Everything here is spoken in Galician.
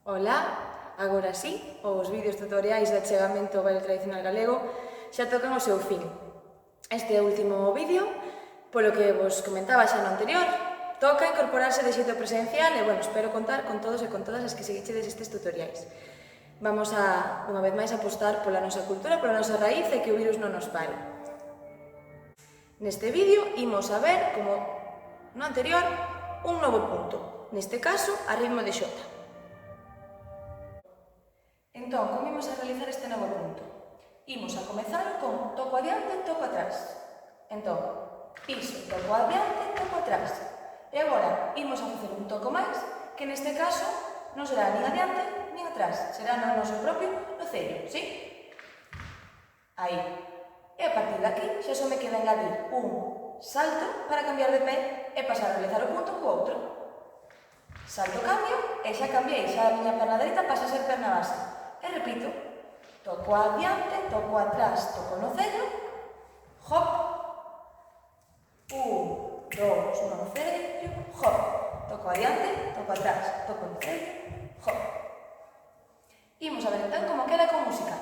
Ola, agora sí, os vídeos tutoriais de achegamento ao baile tradicional galego xa tocan o seu fin. Este é o último vídeo, polo que vos comentaba xa no anterior, toca incorporarse de xeito presencial e, bueno, espero contar con todos e con todas as que seguichedes estes tutoriais. Vamos a, unha vez máis, apostar pola nosa cultura, pola nosa raíz e que o virus non nos pare. Neste vídeo imos a ver, como no anterior, un novo punto, neste caso a ritmo de xota. Entón, como imos a realizar este novo punto? Imos a comezar con toco adiante, toco atrás. Entón, piso, toco adiante, toco atrás. E agora imos a facer un toco máis, que neste caso non será nin adiante nin atrás, será no noso propio nocello, sí? Aí. E a partir de aquí xa só me queda engadir un salto para cambiar de pé e pasar a realizar o punto co outro. Salto, cambio, e xa cambiei, xa a miña perna dereita pasa a ser perna base. E repito, toco adiante, toco atrás, toco no cello, hop, 1, 2, no cello, hop, toco adiante, toco atrás, toco no cello, hop. Imos a ver entón como queda con música.